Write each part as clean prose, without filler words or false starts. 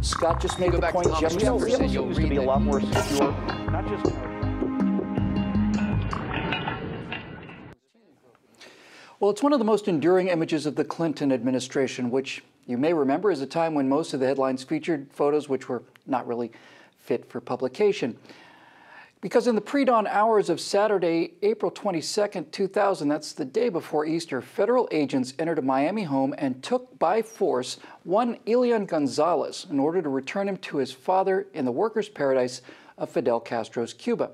Scott just made the point. Seems to be a lot more secure, not just. Well, it's one of the most enduring images of the Clinton administration, which you may remember is a time when most of the headlines featured photos which were not really fit for publication. Because in the pre-dawn hours of Saturday, April 22nd, 2000, that's the day before Easter, federal agents entered a Miami home and took by force one Elian Gonzalez in order to return him to his father in the workers' paradise of Fidel Castro's Cuba.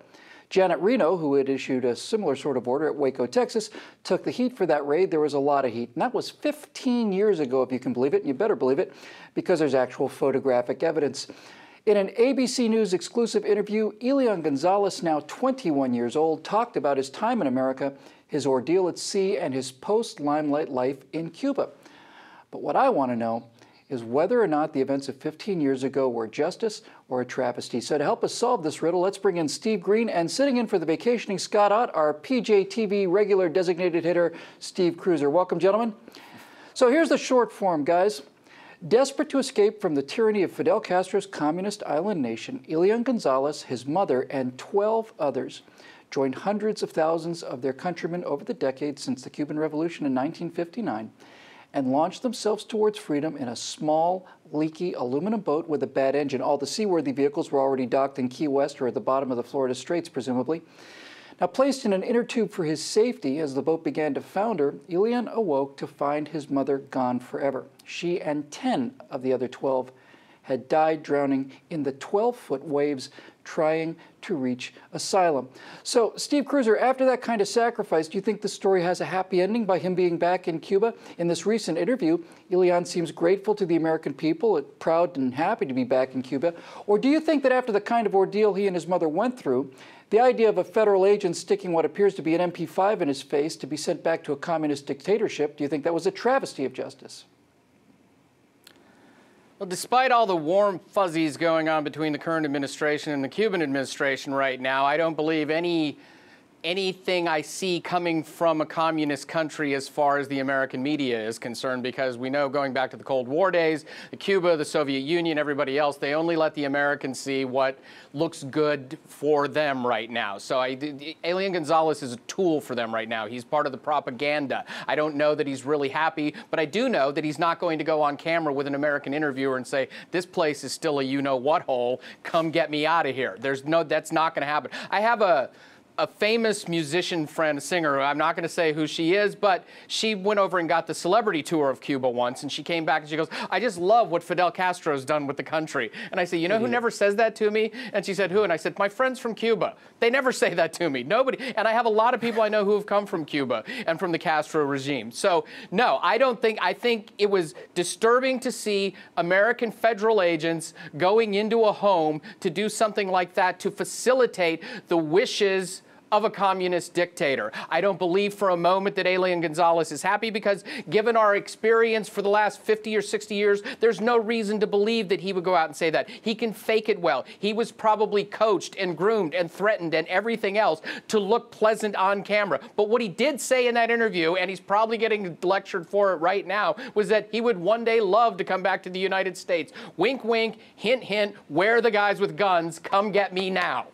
Janet Reno, who had issued a similar sort of order at Waco, Texas, took the heat for that raid. There was a lot of heat, and that was 15 years ago, if you can believe it, and you better believe it, because there's actual photographic evidence. In an ABC News exclusive interview, Elian Gonzalez, now 21 years old, talked about his time in America, his ordeal at sea, and his post-limelight life in Cuba. But what I want to know is whether or not the events of 15 years ago were justice or a travesty. So to help us solve this riddle, let's bring in Steve Green, and sitting in for the vacationing Scott Ott, our PJTV regular designated hitter, Steve Cruiser. Welcome, gentlemen. So here's the short form, guys. Desperate to escape from the tyranny of Fidel Castro's communist island nation, Elian Gonzalez, his mother, and 12 others joined hundreds of thousands of their countrymen over the decades since the Cuban Revolution in 1959 and launched themselves towards freedom in a small, leaky aluminum boat with a bad engine. All the seaworthy vehicles were already docked in Key West or at the bottom of the Florida Straits, presumably. Now, placed in an inner tube for his safety as the boat began to founder, Elian awoke to find his mother gone forever. She and 10 of the other 12 had died drowning in the 12-foot waves trying to reach asylum. So, Steve Cruiser, after that kind of sacrifice, do you think the story has a happy ending by him being back in Cuba? In this recent interview, Elian seems grateful to the American people, proud and happy to be back in Cuba. Or do you think that after the kind of ordeal he and his mother went through, the idea of a federal agent sticking what appears to be an MP5 in his face to be sent back to a communist dictatorship, do you think that was a travesty of justice? Well, despite all the warm fuzzies going on between the current administration and the Cuban administration right now, I don't believe anything I see coming from a communist country as far as the American media is concerned, because we know, going back to the Cold War days, Cuba, the Soviet Union, everybody else, they only let the Americans see what looks good for them right now. So Elian Gonzalez is a tool for them right now. He's part of the propaganda. I don't know that he's really happy, but I do know that he's not going to go on camera with an American interviewer and say, this place is still a you-know-what hole, come get me out of here. That's not going to happen. I have a famous musician friend, a singer, I'm not going to say who she is, but she went over and got the celebrity tour of Cuba once, and she came back and she goes, I just love what Fidel Castro's done with the country. And I said, you know who never says that to me? And she said, who? And I said, my friends from Cuba. They never say that to me. Nobody. And I have a lot of people I know who have come from Cuba and from the Castro regime. So, no, I think it was disturbing to see American federal agents going into a home to do something like that to facilitate the wishes of a communist dictator. I don't believe for a moment that Elian Gonzalez is happy, because given our experience for the last 50 or 60 years, there's no reason to believe that he would go out and say that. He can fake it well. He was probably coached and groomed and threatened and everything else to look pleasant on camera. But what he did say in that interview, and he's probably getting lectured for it right now, was that he would one day love to come back to the United States. Wink, wink, hint, hint, where are the guys with guns? Come get me now.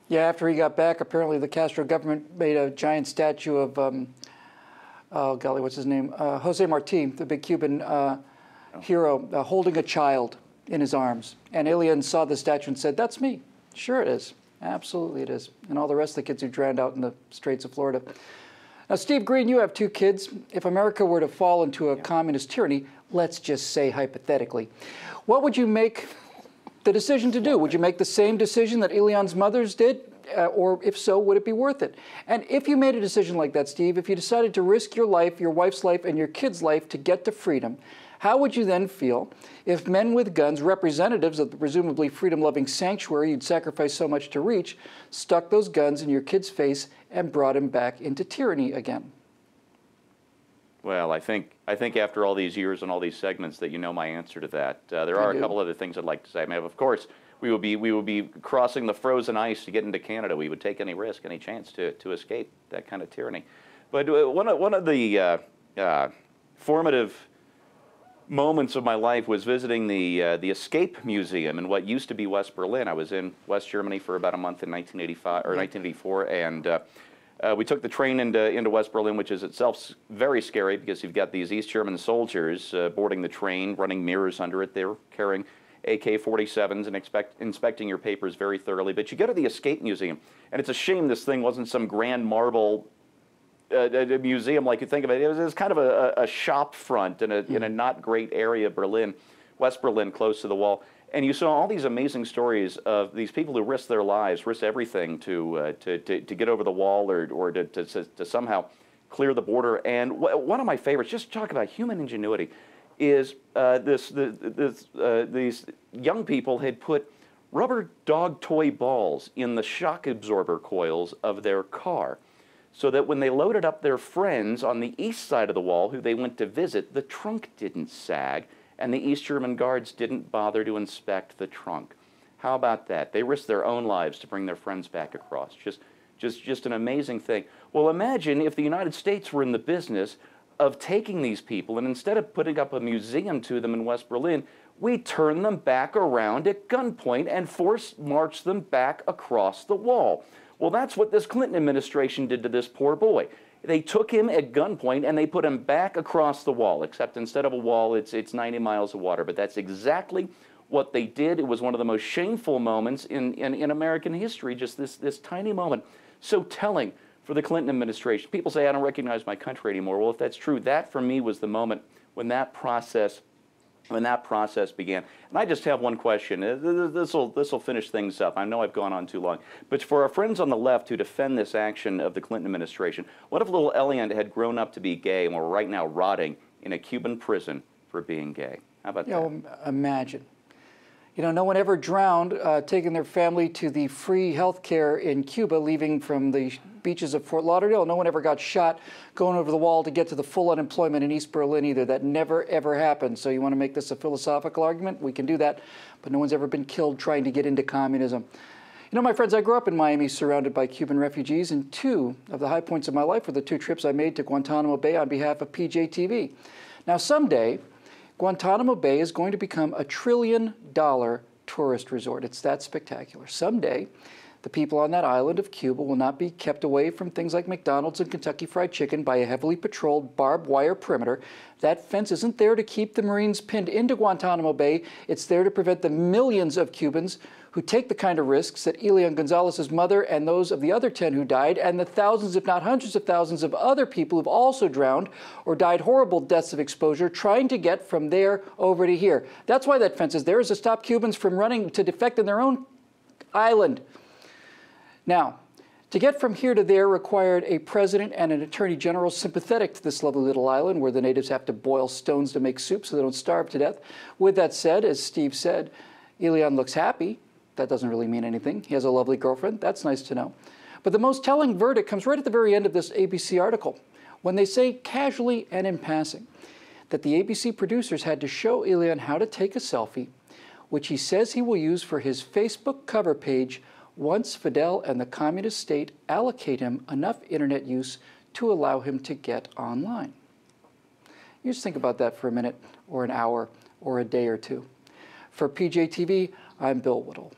Yeah, after he got back, apparently the Castro government made a giant statue of, oh golly, what's his name? Jose Marti, the big Cuban hero, holding a child in his arms. And Elian saw the statue and said, that's me. Sure it is. Absolutely it is. And all the rest of the kids who drowned out in the Straits of Florida. Now, Steve Green, you have 2 kids. If America were to fall into a communist tyranny, let's just say hypothetically, what would you make the decision to do? Would you make the same decision that Elian's mothers did? Or if so, would it be worth it? And if you made a decision like that, Steve, if you decided to risk your life, your wife's life, and your kid's life to get to freedom, how would you then feel if men with guns, representatives of the presumably freedom-loving sanctuary you'd sacrificed so much to reach, stuck those guns in your kid's face and brought him back into tyranny again? Well, I think after all these years and all these segments that you know my answer to that. There are a couple other things I'd like to say. I mean, of course, we would be crossing the frozen ice to get into Canada. We would take any risk, any chance to escape that kind of tyranny. But one of the formative moments of my life was visiting the Escape Museum in what used to be West Berlin. I was in West Germany for about a month in 1985 or 1984, and we took the train into West Berlin, which is itself very scary because you've got these East German soldiers boarding the train, running mirrors under it. They were carrying AK-47s and inspecting your papers very thoroughly. But you go to the Escape Museum, and it's a shame this thing wasn't some grand marble a museum like you think of it. It was kind of a shop front in a not great area of Berlin, West Berlin, close to the wall. And you saw all these amazing stories of these people who risked their lives, risked everything to get over the wall or to somehow clear the border. And one of my favorites, just talk about human ingenuity, is these young people had put rubber dog toy balls in the shock absorber coils of their car, so that when they loaded up their friends on the east side of the wall who they went to visit, the trunk didn't sag, and the East German guards didn't bother to inspect the trunk. How about that? They risked their own lives to bring their friends back across. Just an amazing thing. Well, imagine if the United States were in the business of taking these people, and instead of putting up a museum to them in West Berlin, we turn them back around at gunpoint and force march them back across the wall. Well, that's what this Clinton administration did to this poor boy. They took him at gunpoint and they put him back across the wall, except instead of a wall, it's 90 miles of water. But that's exactly what they did. It was one of the most shameful moments in American history, just this tiny moment. So telling for the Clinton administration. People say, I don't recognize my country anymore. Well, if that's true, that for me was the moment when that process began. And I just have one question. This will finish things up. I know I've gone on too long. But for our friends on the left who defend this action of the Clinton administration, what if little Elian had grown up to be gay and were right now rotting in a Cuban prison for being gay? How about that? Imagine. No one ever drowned taking their family to the free health care in Cuba, leaving from the beaches of Fort Lauderdale. No one ever got shot going over the wall to get to the full unemployment in East Berlin either. That never, ever happened. So you want to make this a philosophical argument? We can do that. But no one's ever been killed trying to get into communism. My friends, I grew up in Miami surrounded by Cuban refugees, and two of the high points of my life were the two trips I made to Guantanamo Bay on behalf of PJTV. Now, someday, Guantanamo Bay is going to become a $1 trillion tourist resort. It's that spectacular. Someday, the people on that island of Cuba will not be kept away from things like McDonald's and Kentucky Fried Chicken by a heavily patrolled barbed wire perimeter. That fence isn't there to keep the Marines pinned into Guantanamo Bay. It's there to prevent the millions of Cubans who take the kind of risks that Elian Gonzalez's mother and those of the other 10 who died, and the thousands, if not hundreds of thousands of other people who've also drowned or died horrible deaths of exposure trying to get from there over to here. That's why that fence is there, is to stop Cubans from running to defect in their own island. Now, to get from here to there required a president and an attorney general sympathetic to this lovely little island where the natives have to boil stones to make soup so they don't starve to death. With that said, as Steve said, Elian looks happy. That doesn't really mean anything. He has a lovely girlfriend. That's nice to know. But the most telling verdict comes right at the very end of this ABC article, when they say casually and in passing that the ABC producers had to show Elian how to take a selfie, which he says he will use for his Facebook cover page once Fidel and the communist state allocate him enough internet use to allow him to get online. You just think about that for a minute, or an hour, or a day or two. For PJTV, I'm Bill Whittle.